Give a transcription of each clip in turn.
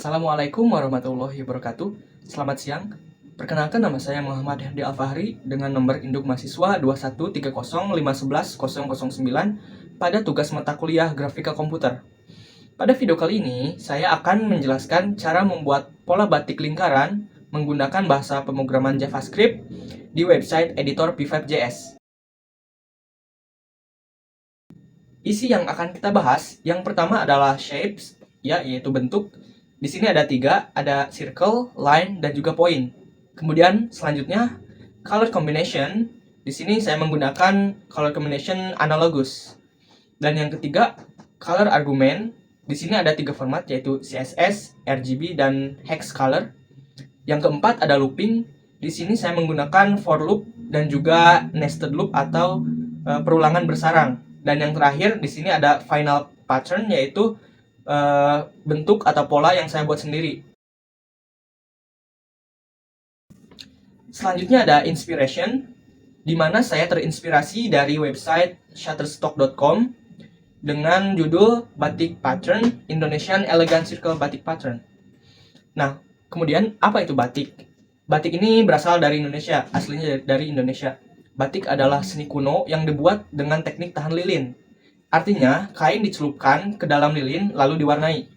Assalamualaikum warahmatullahi wabarakatuh. Selamat siang. Perkenalkan, nama saya Muhammad Hadi Alfahri dengan nomor induk mahasiswa 21305110009 pada tugas mata kuliah Grafika Komputer. Pada video kali ini, saya akan menjelaskan cara membuat pola batik lingkaran menggunakan bahasa pemrograman JavaScript di website editor p5.js. Isi yang akan kita bahas, yang pertama adalah shapes, yaitu bentuk. Di sini ada 3, ada circle, line, dan juga point. Kemudian selanjutnya color combination. Di sini saya menggunakan color combination analogus. Dan yang ketiga color argument. Di sini ada 3 format, yaitu CSS, RGB, dan hex color. Yang keempat ada looping. Di sini saya menggunakan for loop dan juga nested loop atau perulangan bersarang. Dan yang terakhir di sini ada final pattern, yaitu bentuk atau pola yang saya buat sendiri. Selanjutnya ada inspiration, di mana saya terinspirasi dari website shutterstock.com dengan judul Batik Pattern Indonesian Elegant Circle Batik Pattern. Nah, kemudian apa itu batik? Batik ini berasal dari Indonesia, aslinya dari Indonesia. Batik adalah seni kuno yang dibuat dengan teknik tahan lilin. Artinya, kain dicelupkan ke dalam lilin lalu diwarnai.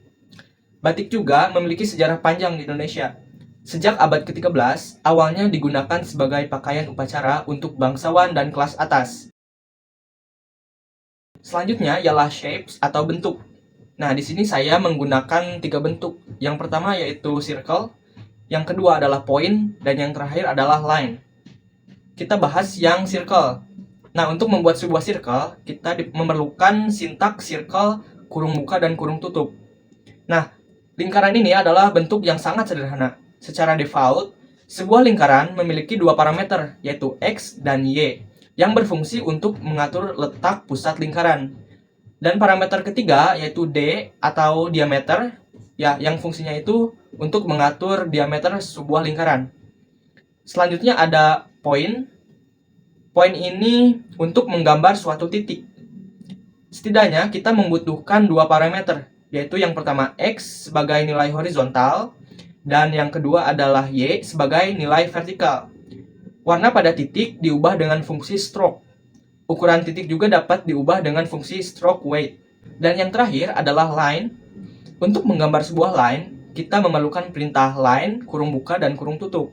Batik juga memiliki sejarah panjang di Indonesia. Sejak abad ke-13, awalnya digunakan sebagai pakaian upacara untuk bangsawan dan kelas atas. Selanjutnya ialah shapes atau bentuk. Nah, di sini saya menggunakan 3 bentuk. Yang pertama yaitu circle, yang kedua adalah point, dan yang terakhir adalah line. Kita bahas yang circle. Nah, untuk membuat sebuah circle, kita memerlukan sintaks circle, kurung buka, dan kurung tutup. Nah, lingkaran ini adalah bentuk yang sangat sederhana. Secara default, sebuah lingkaran memiliki 2 parameter, yaitu X dan Y, yang berfungsi untuk mengatur letak pusat lingkaran. Dan parameter ketiga, yaitu D atau diameter, yang fungsinya itu untuk mengatur diameter sebuah lingkaran. Selanjutnya ada point. Point ini untuk menggambar suatu titik. Setidaknya kita membutuhkan 2 parameter, yaitu yang pertama X sebagai nilai horizontal, dan yang kedua adalah Y sebagai nilai vertikal. Warna pada titik diubah dengan fungsi stroke. Ukuran titik juga dapat diubah dengan fungsi stroke weight. Dan yang terakhir adalah line. Untuk menggambar sebuah line, kita memerlukan perintah line, kurung buka, dan kurung tutup.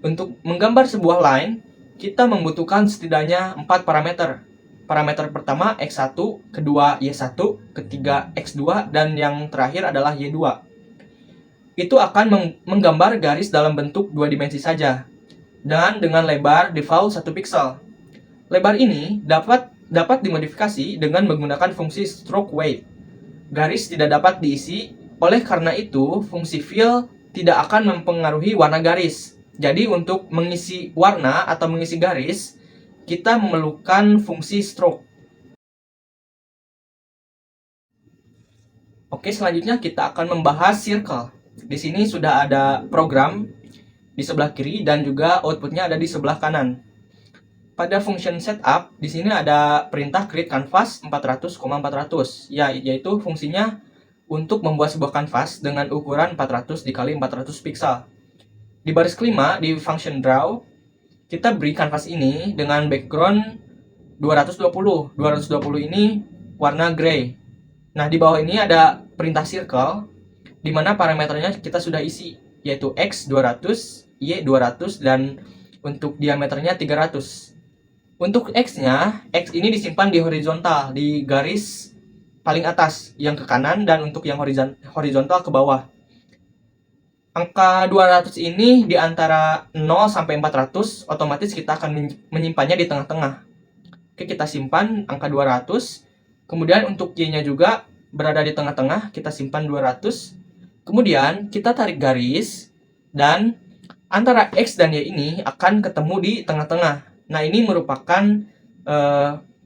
Untuk menggambar sebuah line, kita membutuhkan setidaknya 4 parameter. Parameter pertama X1, kedua Y1, ketiga X2, dan yang terakhir adalah Y2. Itu akan menggambar garis dalam bentuk 2 dimensi saja, dan dengan lebar default 1 pixel. Lebar ini dapat dimodifikasi dengan menggunakan fungsi stroke weight. Garis tidak dapat diisi, oleh karena itu fungsi fill tidak akan mempengaruhi warna garis. Jadi untuk mengisi warna atau mengisi garis, kita memerlukan fungsi stroke. Oke, selanjutnya kita akan membahas circle. Di sini sudah ada program di sebelah kiri dan juga outputnya ada di sebelah kanan. Pada function setup, di sini ada perintah create canvas 400,400, yaitu fungsinya untuk membuat sebuah kanvas dengan ukuran 400 x 400 pixel. Di baris kelima, di function draw, kita beri kanvas ini dengan background 220. 220 ini warna gray. Nah, di bawah ini ada perintah circle, di mana parameternya kita sudah isi, yaitu X 200, Y 200, dan untuk diameternya 300. Untuk X-nya, X ini disimpan di horizontal, di garis paling atas, yang ke kanan, dan untuk yang horizontal ke bawah. Angka 200 ini di antara 0 sampai 400, otomatis kita akan menyimpannya di tengah-tengah. Oke, kita simpan angka 200. Kemudian untuk Y-nya juga berada di tengah-tengah, kita simpan 200. Kemudian kita tarik garis, dan antara X dan Y ini akan ketemu di tengah-tengah. Nah, ini merupakan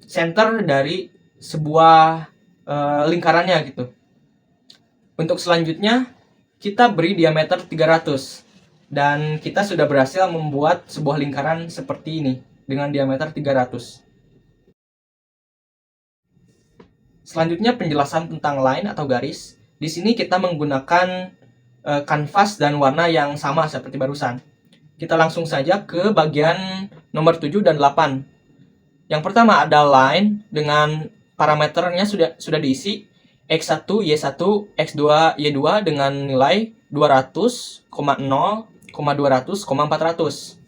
center dari sebuah lingkarannya gitu. Untuk selanjutnya, kita beri diameter 300, dan kita sudah berhasil membuat sebuah lingkaran seperti ini dengan diameter 300. Selanjutnya penjelasan tentang line atau garis. Di sini kita menggunakan kanvas dan warna yang sama seperti barusan. Kita langsung saja ke bagian nomor 7 dan 8. Yang pertama ada line dengan parameternya sudah diisi X1, Y1, X2, Y2 dengan nilai 200, 0, 200, 400.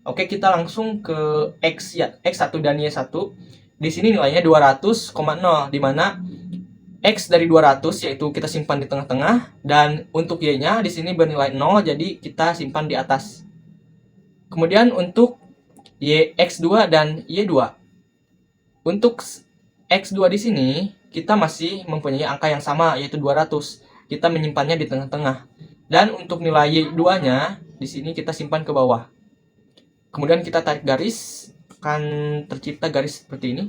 Oke, kita langsung ke X1 dan Y1. Di sini nilainya 200, 0, di mana X dari 200 yaitu kita simpan di tengah-tengah, dan untuk Y-nya di sini bernilai 0, jadi kita simpan di atas. Kemudian untuk X2 dan Y2. Untuk X2 di sini kita masih mempunyai angka yang sama yaitu 200. Kita menyimpannya di tengah-tengah. Dan untuk nilai Y2-nya di sini kita simpan ke bawah. Kemudian kita tarik garis, akan tercipta garis seperti ini.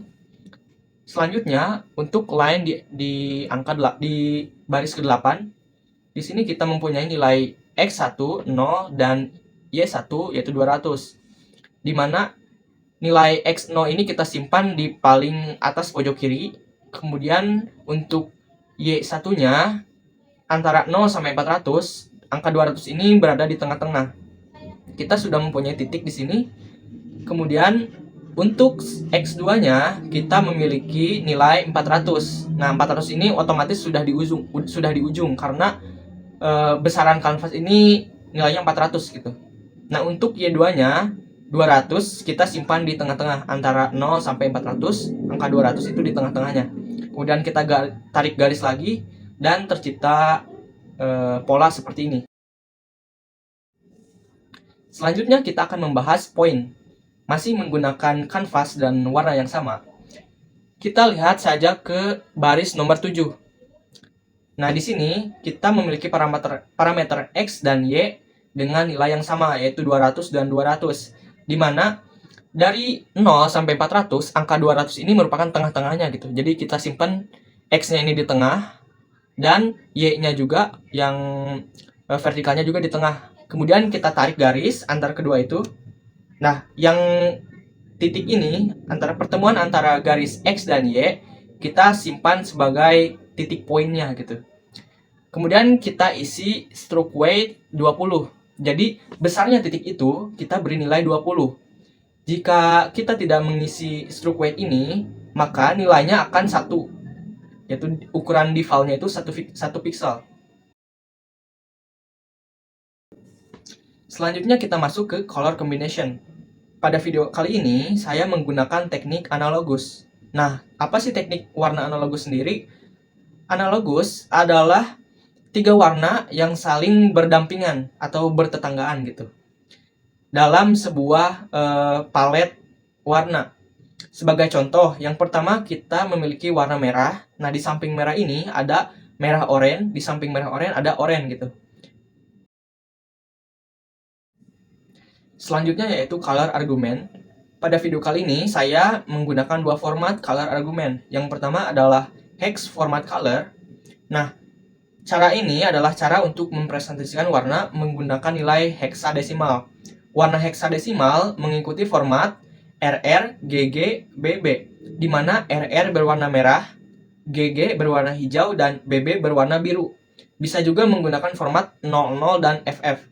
Selanjutnya, untuk line di baris ke-8, di sini kita mempunyai nilai X1 0 dan Y1 yaitu 200. Di mana nilai X0 ini kita simpan di paling atas pojok kiri. Kemudian untuk Y1-nya antara 0 sampai 400, angka 200 ini berada di tengah-tengah. Kita sudah mempunyai titik di sini. Kemudian untuk X2-nya kita memiliki nilai 400. Nah, 400 ini otomatis sudah di ujung karena besaran kanvas ini nilainya 400 gitu. Nah, untuk Y2-nya 200 kita simpan di tengah-tengah antara 0 sampai 400, angka 200 itu di tengah-tengahnya. Kemudian kita tarik garis lagi dan tercipta pola seperti ini. Selanjutnya kita akan membahas poin. Masih menggunakan kanvas dan warna yang sama. Kita lihat saja ke baris nomor 7. Nah, di sini kita memiliki parameter X dan Y dengan nilai yang sama yaitu 200 dan 200. Di mana dari 0 sampai 400, angka 200 ini merupakan tengah-tengahnya gitu. Jadi kita simpan X-nya ini di tengah dan Y-nya juga yang vertikalnya juga di tengah. Kemudian kita tarik garis antara kedua itu. Nah, yang titik ini, pertemuan antara garis X dan Y, kita simpan sebagai titik poinnya gitu. Kemudian kita isi stroke weight 20. Jadi, besarnya titik itu kita beri nilai 20. Jika kita tidak mengisi stroke weight ini, maka nilainya akan 1. Yaitu ukuran default-nya itu 1 pixel. Selanjutnya kita masuk ke color combination. Pada video kali ini, saya menggunakan teknik analogus. Nah, apa sih teknik warna analogus sendiri? Analogus adalah 3 warna yang saling berdampingan atau bertetanggaan gitu. Dalam sebuah palet warna. Sebagai contoh, yang pertama kita memiliki warna merah. Nah, di samping merah ini ada merah oranye, di samping merah oranye ada oranye gitu. Selanjutnya yaitu color argument. Pada video kali ini saya menggunakan 2 format color argument. Yang pertama adalah hex format color. Nah, cara ini adalah cara untuk mempresentasikan warna menggunakan nilai heksadesimal. Warna heksadesimal mengikuti format RR, GG, BB, di mana RR berwarna merah, GG berwarna hijau, dan BB berwarna biru. Bisa juga menggunakan format 00 dan FF.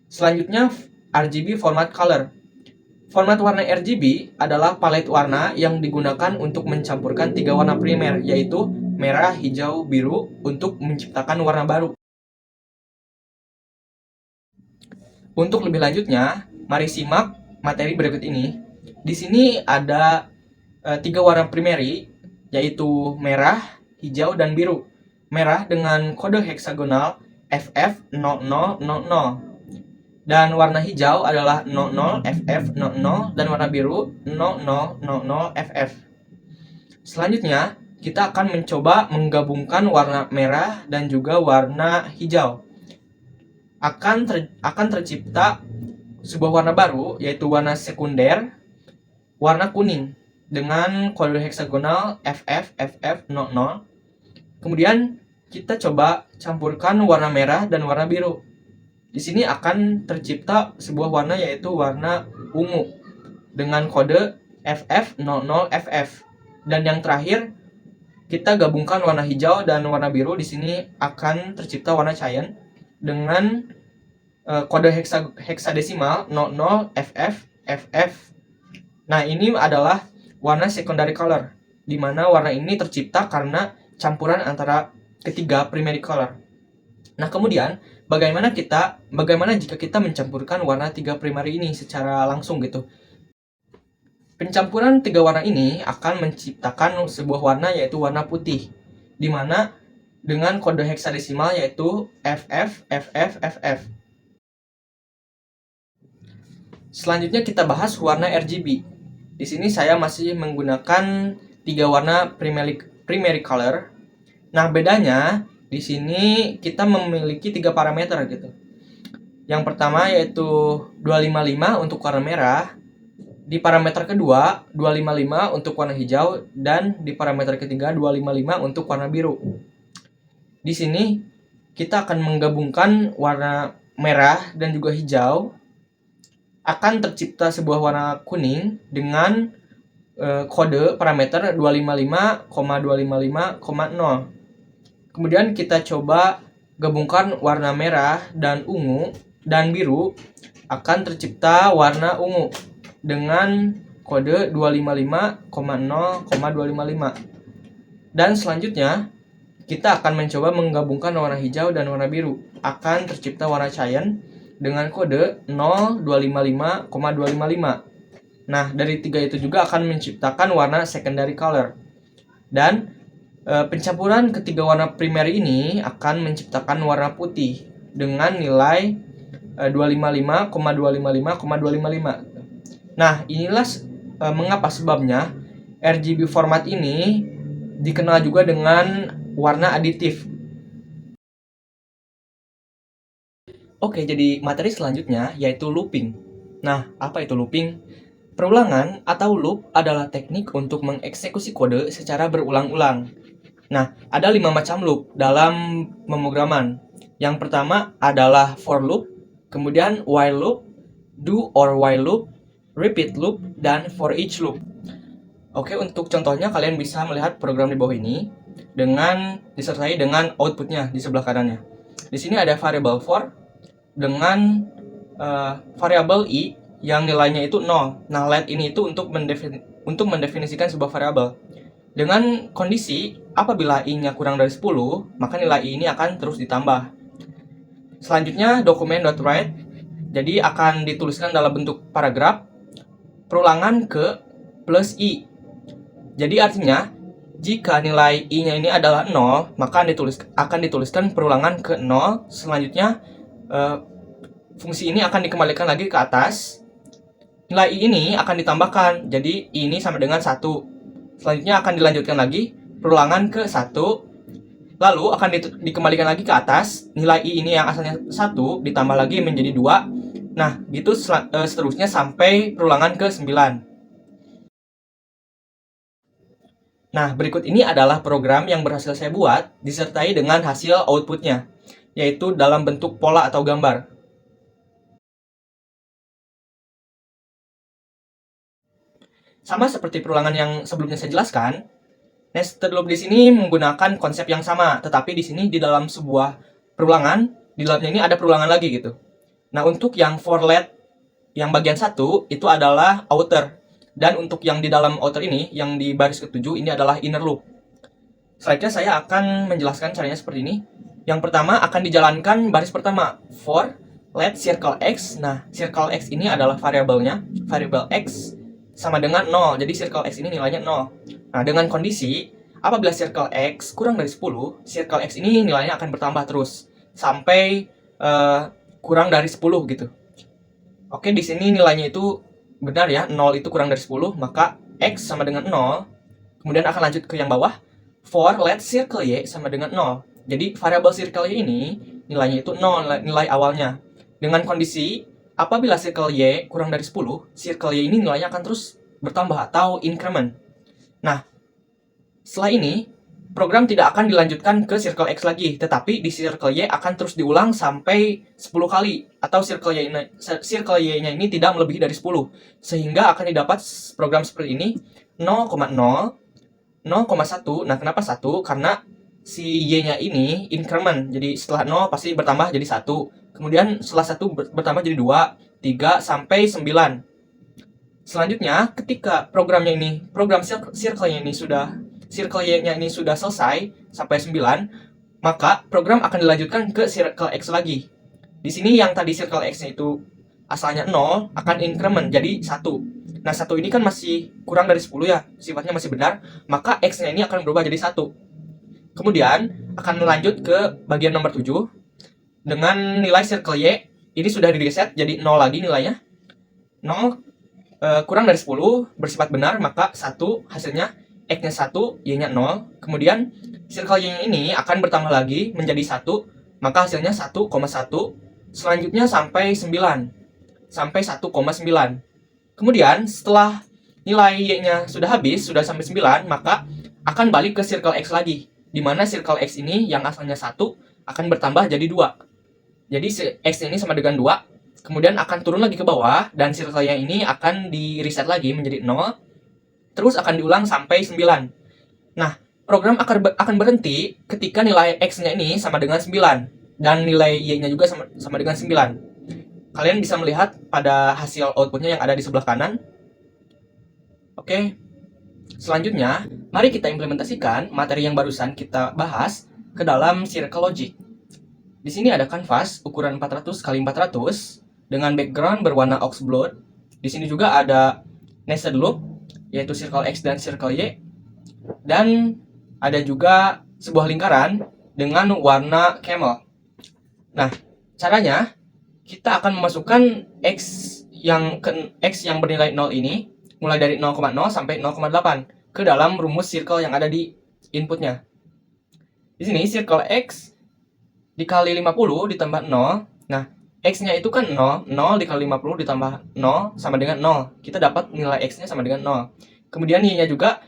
Selanjutnya RGB format color. Format warna RGB adalah palet warna yang digunakan untuk mencampurkan 3 warna primer, yaitu merah, hijau, biru untuk menciptakan warna baru. Untuk lebih lanjutnya, mari simak materi berikut ini. Di sini ada 3 warna primary, yaitu merah, hijau, dan biru. Merah dengan kode heksagonal FF0000. Dan warna hijau adalah 00 FF 00 dan warna biru 0000 FF. Selanjutnya, kita akan mencoba menggabungkan warna merah dan juga warna hijau. Akan tercipta sebuah warna baru, yaitu warna sekunder, warna kuning dengan kode heksagonal FF 00. Kemudian kita coba campurkan warna merah dan warna biru. Di sini akan tercipta sebuah warna yaitu warna ungu dengan kode FF00FF. Dan yang terakhir, kita gabungkan warna hijau dan warna biru. Di sini akan tercipta warna cyan dengan kode heksadesimal 00 FF FF. Nah, ini adalah warna secondary color, di mana warna ini tercipta karena campuran antara ketiga primary color. Nah, kemudian bagaimana jika kita mencampurkan warna tiga primary ini secara langsung gitu? Pencampuran tiga warna ini akan menciptakan sebuah warna, yaitu warna putih, di mana dengan kode heksadesimal yaitu FF FF FF. Selanjutnya kita bahas warna RGB. Di sini saya masih menggunakan tiga warna primary color. Nah, bedanya di sini kita memiliki tiga parameter gitu. Yang pertama yaitu 255 untuk warna merah. Di parameter kedua 255 untuk warna hijau, dan di parameter ketiga 255 untuk warna biru. Di sini kita akan menggabungkan warna merah dan juga hijau, akan tercipta sebuah warna kuning dengan kode parameter 255,255,0. Kemudian kita coba gabungkan warna merah dan ungu dan biru, akan tercipta warna ungu dengan kode 255,0,255. Dan selanjutnya kita akan mencoba menggabungkan warna hijau dan warna biru, akan tercipta warna cyan dengan kode 0255,255. Nah, dari tiga itu juga akan menciptakan warna secondary color. Dan pencampuran ketiga warna primary ini akan menciptakan warna putih dengan nilai 255,255,255. Nah, inilah mengapa sebabnya RGB format ini dikenal juga dengan warna aditif. Oke, jadi materi selanjutnya yaitu looping. Nah, apa itu looping? Perulangan atau loop adalah teknik untuk mengeksekusi kode secara berulang-ulang. Nah, ada 5 macam loop dalam pemrograman. Yang pertama adalah for loop, kemudian while loop, do or while loop, repeat loop, dan for each loop. Oke, untuk contohnya kalian bisa melihat program di bawah ini disertai dengan outputnya di sebelah kanannya. Di sini ada variable for dengan variabel i yang nilainya itu 0. Nah, let ini itu untuk mendefinisikan sebuah variabel. Dengan kondisi apabila i-nya kurang dari 10, maka nilai i ini akan terus ditambah. Selanjutnya document.write, jadi akan dituliskan dalam bentuk paragraf perulangan ke plus i. Jadi artinya jika nilai i-nya ini adalah 0, maka akan dituliskan perulangan ke 0. Selanjutnya fungsi ini akan dikembalikan lagi ke atas. Nilai i ini akan ditambahkan, jadi i ini sama dengan 1. Selanjutnya akan dilanjutkan lagi perulangan ke 1. Lalu akan dikembalikan lagi ke atas. Nilai i ini yang asalnya 1 ditambah lagi menjadi 2. Nah, gitu seterusnya sampai perulangan ke 9. Nah, berikut ini adalah program yang berhasil saya buat disertai dengan hasil outputnya, yaitu dalam bentuk pola atau gambar. Sama seperti perulangan yang sebelumnya saya jelaskan, nested loop di sini menggunakan konsep yang sama, tetapi di sini di dalam sebuah perulangan, di dalamnya ini ada perulangan lagi gitu. Nah, untuk yang for let yang bagian 1 itu adalah outer, dan untuk yang di dalam outer ini, yang di baris ke-7 ini adalah inner loop. Selanjutnya saya akan menjelaskan caranya seperti ini. Yang pertama akan dijalankan baris pertama, for let circle x. Nah, circle x ini adalah variabelnya, variabel x sama dengan 0. Jadi circle x ini nilainya 0. Nah, dengan kondisi apabila circle x kurang dari 10, circle x ini nilainya akan bertambah terus sampai kurang dari 10 gitu. Oke, di sini nilainya itu benar ya, 0 itu kurang dari 10, maka x sama dengan 0. Kemudian akan lanjut ke yang bawah, for let circle y sama dengan 0. Jadi variabel circle y ini nilainya itu 0, nilai awalnya. Dengan kondisi apabila circle y kurang dari 10, circle y ini nilainya akan terus bertambah atau increment. Nah, setelah ini program tidak akan dilanjutkan ke circle x lagi, tetapi di circle y akan terus diulang sampai 10 kali, atau circle y-nya ini tidak melebihi dari 10, sehingga akan didapat program seperti ini, 0,0, 0,1. Nah, kenapa 1? Karena si Y-nya ini increment. Jadi setelah 0 pasti bertambah jadi 1. Kemudian setelah 1 bertambah jadi 2, 3, sampai 9. Selanjutnya, ketika program circle-nya ini sudah selesai sampai 9, maka program akan dilanjutkan ke circle X lagi. Di sini yang tadi circle X-nya itu asalnya 0 akan increment jadi 1. Nah, 1 ini kan masih kurang dari 10 ya, sifatnya masih benar, maka X-nya ini akan berubah jadi 1. Kemudian akan lanjut ke bagian nomor 7 dengan nilai circle Y ini sudah di reset jadi 0 lagi nilainya. 0 kurang dari 10 bersifat benar, maka 1 hasilnya X-nya 1, Y-nya 0. Kemudian circle Y ini akan bertambah lagi menjadi 1, maka hasilnya 1,1. Selanjutnya sampai 9, sampai 1,9. Kemudian setelah nilai Y-nya sudah habis, sudah sampai 9, maka akan balik ke circle X lagi, di mana circle X ini yang asalnya 1 akan bertambah jadi 2. Jadi X ini sama dengan 2, kemudian akan turun lagi ke bawah, dan circle-nya ini akan di reset lagi menjadi 0, terus akan diulang sampai 9. Nah, program akan berhenti ketika nilai X-nya ini sama dengan 9, dan nilai Y-nya juga sama dengan 9. Kalian bisa melihat pada hasil outputnya yang ada di sebelah kanan. Oke, selanjutnya, mari kita implementasikan materi yang barusan kita bahas ke dalam circle logic. Di sini ada kanvas ukuran 400 x 400 dengan background berwarna ox blood. Di sini juga ada nested loop, yaitu circle X dan circle Y. Dan ada juga sebuah lingkaran dengan warna camel. Nah, caranya kita akan memasukkan X yang bernilai 0 ini, mulai dari 0,0 sampai 0,8 ke dalam rumus circle yang ada di inputnya. Di sini circle X dikali 50 ditambah 0. Nah, X-nya itu kan 0. 0 dikali 50 ditambah 0 sama dengan 0. Kita dapat nilai X-nya sama dengan 0. Kemudian Y-nya juga,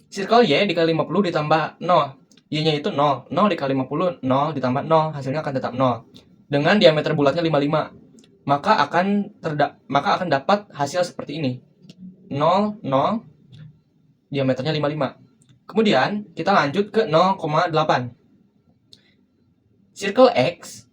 circle Y dikali 50 ditambah 0. Y-nya itu 0. 0 dikali 50, 0 ditambah 0. Hasilnya akan tetap 0. Dengan diameter bulatnya 55. Maka akan dapat hasil seperti ini. 0, 0, diameternya 55. Kemudian, kita lanjut ke 0,8. Circle X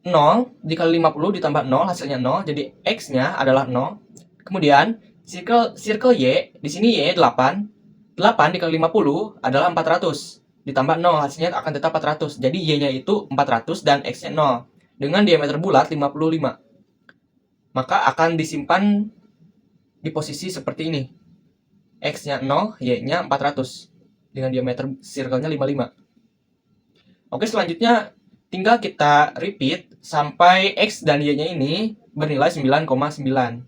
0 dikali 50 ditambah 0 hasilnya 0, jadi X-nya adalah 0. Kemudian circle Y, di sini Y 8. 8 dikali 50 adalah 400 ditambah 0, hasilnya akan tetap 400. Jadi Y-nya itu 400 dan X-nya 0 dengan diameter bulat 55. Maka akan disimpan di posisi seperti ini. X-nya 0, Y-nya 400 dengan diameter circle-nya 55. Oke, selanjutnya tinggal kita repeat sampai X dan Y-nya ini bernilai 9,9.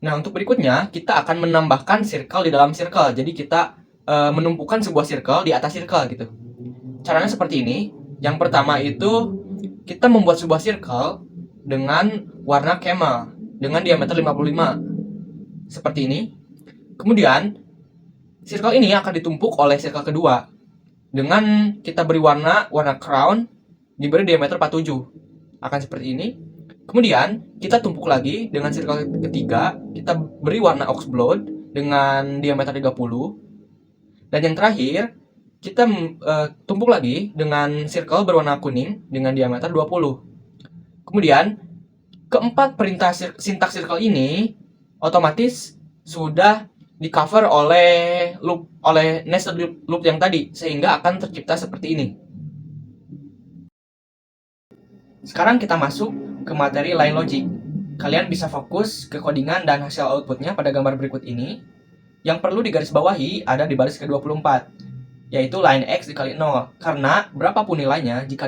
Nah, untuk berikutnya, kita akan menambahkan circle di dalam circle. Jadi, kita menumpukan sebuah circle di atas circle gitu. Caranya seperti ini. Yang pertama itu, kita membuat sebuah circle dengan warna camel, dengan diameter 55. Seperti ini. Kemudian, circle ini akan ditumpuk oleh circle kedua. Dengan kita beri warna crown, diberi diameter 47. Akan seperti ini. Kemudian, kita tumpuk lagi dengan circle ketiga, kita beri warna ox blood dengan diameter 30. Dan yang terakhir, kita tumpuk lagi dengan circle berwarna kuning dengan diameter 20. Kemudian, keempat perintah sintaks circle ini otomatis sudah di cover oleh nested loop yang tadi, sehingga akan tercipta seperti ini. Sekarang kita masuk ke materi line logic. Kalian bisa fokus ke codingan dan hasil outputnya pada gambar berikut ini. Yang perlu digarisbawahi ada di baris ke-24, yaitu line X dikali 0. Karena berapapun nilainya, jika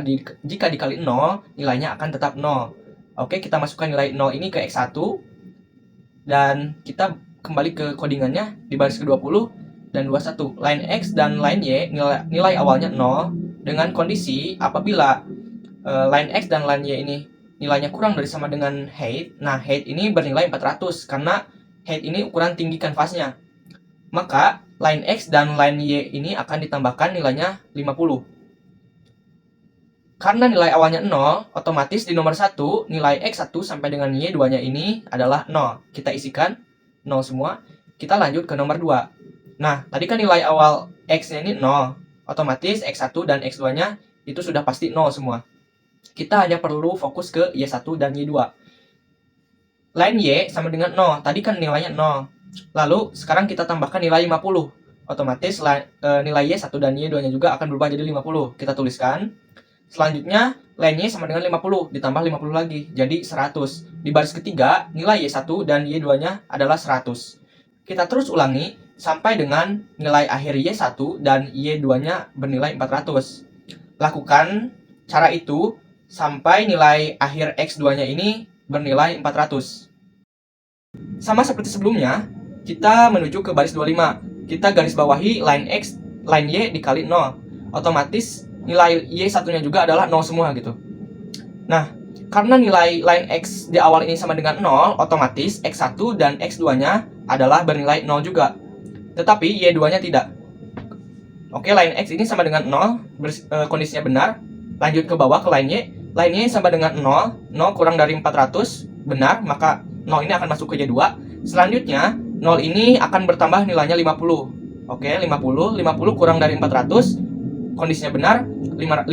dikali 0, nilainya akan tetap 0. Oke, kita masukkan nilai 0 ini ke X1, dan kita kembali ke codingannya di baris ke-20 dan 21. Line X dan line Y nilai awalnya 0 dengan kondisi apabila line X dan line Y ini nilainya kurang dari sama dengan height. Nah, height ini bernilai 400 karena height ini ukuran tinggi kanvasnya. Maka line X dan line Y ini akan ditambahkan nilainya 50. Karena nilai awalnya 0, otomatis di nomor 1 nilai X1 sampai dengan Y2-nya ini adalah 0. Kita isikan 0 semua. Kita lanjut ke nomor 2. Nah, tadi kan nilai awal X-nya ini 0. Otomatis X1 dan X2-nya itu sudah pasti 0 semua. Kita hanya perlu fokus ke Y1 dan Y2. Line Y sama dengan 0. Tadi kan nilainya 0. Lalu sekarang kita tambahkan nilai 50. Otomatis nilai Y1 dan Y2-nya juga akan berubah jadi 50. Kita tuliskan. Selanjutnya line Y sama dengan 50 ditambah 50 lagi jadi 100. Di baris ketiga nilai Y1 dan Y2-nya adalah 100. Kita terus ulangi sampai dengan nilai akhir Y1 dan Y2-nya bernilai 400. Lakukan cara itu sampai nilai akhir X2-nya ini bernilai 400. Sama seperti sebelumnya, kita menuju ke baris 25. Kita garis bawahi line X, line Y dikali 0. Otomatis nilai Y1-nya juga adalah 0 semua gitu. Nah, karena nilai line X di awal ini sama dengan 0, otomatis X1 dan X2-nya adalah bernilai 0 juga. Tetapi Y2-nya tidak. Oke, line X ini sama dengan 0, kondisinya benar. Lanjut ke bawah ke line Y. Line Y sama dengan 0, 0 kurang dari 400, benar, maka 0 ini akan masuk ke Y2. Selanjutnya, 0 ini akan bertambah nilainya 50. Oke, 50 kurang dari 400, kondisinya benar, 50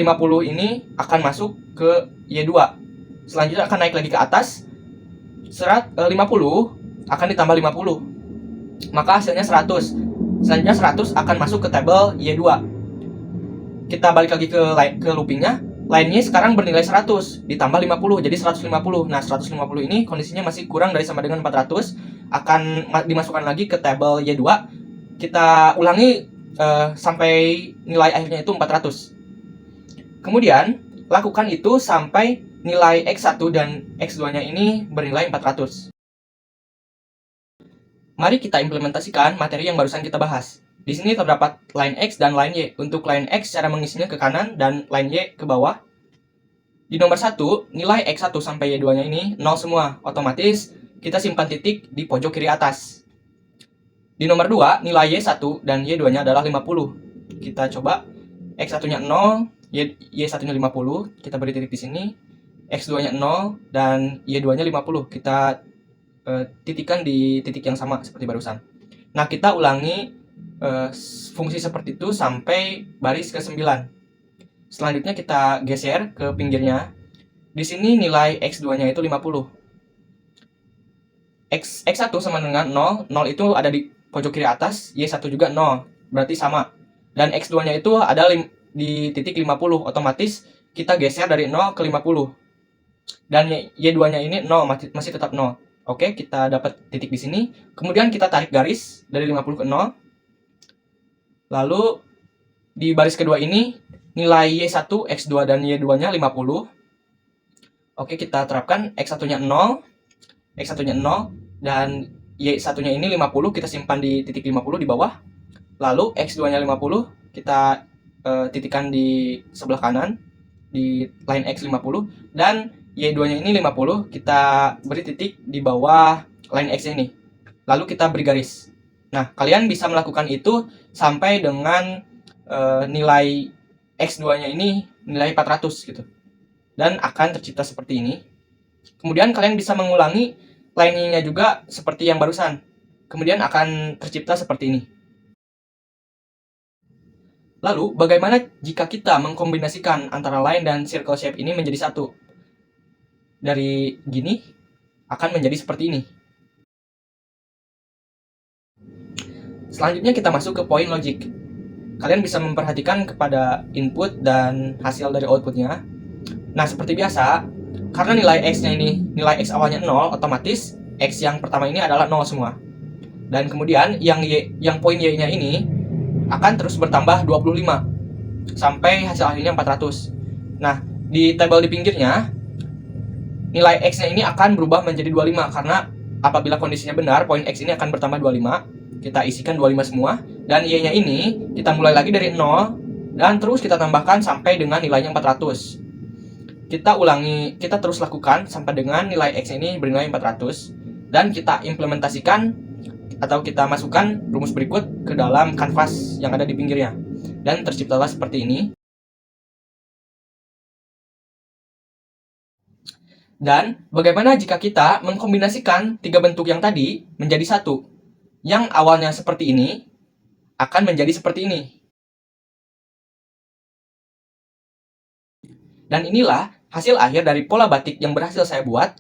ini akan masuk ke Y2. Selanjutnya akan naik lagi ke atas, 50 akan ditambah 50, maka hasilnya 100. Selanjutnya 100 akan masuk ke tabel Y2. Kita balik lagi ke loopingnya. Line-nya sekarang bernilai 100 ditambah 50 jadi 150. Nah, 150 ini kondisinya masih kurang dari sama dengan 400, akan dimasukkan lagi ke tabel Y2. Kita ulangi sampai nilai akhirnya itu 400. Kemudian lakukan itu sampai nilai X1 dan X2-nya ini bernilai 400. Mari kita implementasikan materi yang barusan kita bahas. Di sini terdapat line X dan line Y. Untuk line X, cara mengisinya ke kanan dan line Y ke bawah. Di nomor 1, nilai X1 sampai Y2-nya ini 0 semua. Otomatis kita simpan titik di pojok kiri atas. Di nomor 2, nilai Y1 dan Y2-nya adalah 50. Kita coba X1-nya 0, Y1-nya 50. Kita beri titik di sini. X2-nya 0 dan Y2-nya 50. Kita titikkan di titik yang sama seperti barusan. Nah, kita ulangi fungsi seperti itu sampai baris ke-9. Selanjutnya kita geser ke pinggirnya. Di sini nilai X2-nya itu 50. X1 sama dengan 0. 0 itu ada di pojok kiri atas, Y1 juga 0. Berarti sama. Dan X2-nya itu ada di titik 50. Otomatis kita geser dari 0 ke 50. Dan Y2-nya ini 0, masih tetap 0. Oke, kita dapat titik di sini. Kemudian kita tarik garis dari 50 ke 0. Lalu di baris kedua ini nilai Y1, X2 dan Y2-nya 50. Oke, kita terapkan X1-nya 0, X1-nya 0 dan Y1-nya ini 50, kita simpan di titik 50 di bawah. Lalu X2-nya 50 kita titikkan di sebelah kanan di line X 50 dan Y2-nya ini 50, kita beri titik di bawah line X ini. Lalu kita beri garis. Nah, kalian bisa melakukan itu sampai dengan nilai X2-nya ini nilai 400 gitu. Dan akan tercipta seperti ini. Kemudian kalian bisa mengulangi line-nya juga seperti yang barusan. Kemudian akan tercipta seperti ini. Lalu, bagaimana jika kita mengkombinasikan antara line dan circle shape ini menjadi satu? Dari gini akan menjadi seperti ini. Selanjutnya kita masuk ke poin logic. Kalian bisa memperhatikan kepada input dan hasil dari outputnya. Nah, seperti biasa, karena nilai X-nya ini, nilai X awalnya 0, otomatis X yang pertama ini adalah 0 semua. Dan kemudian yang poin Y-nya ini akan terus bertambah 25 sampai hasil akhirnya 400. Nah, di tabel di pinggirnya nilai X-nya ini akan berubah menjadi 25 karena apabila kondisinya benar, poin X ini akan bertambah 25. Kita isikan 25 semua dan Y-nya ini kita mulai lagi dari 0 dan terus kita tambahkan sampai dengan nilainya 400. Kita terus lakukan sampai dengan nilai X ini bernilai 400 dan kita implementasikan atau kita masukkan rumus berikut ke dalam kanvas yang ada di pinggirnya. Dan terciptalah seperti ini. Dan bagaimana jika kita mengkombinasikan tiga bentuk yang tadi menjadi satu? Yang awalnya seperti ini akan menjadi seperti ini. Dan inilah hasil akhir dari pola batik yang berhasil saya buat.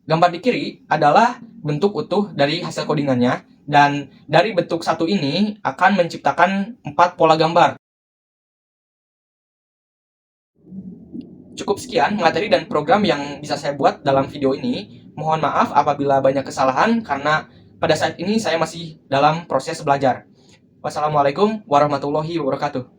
Gambar di kiri adalah bentuk utuh dari hasil codingannya, dan dari bentuk satu ini akan menciptakan 4 pola gambar. Cukup sekian materi dan program yang bisa saya buat dalam video ini. Mohon maaf apabila banyak kesalahan karena pada saat ini saya masih dalam proses belajar. Wassalamualaikum warahmatullahi wabarakatuh.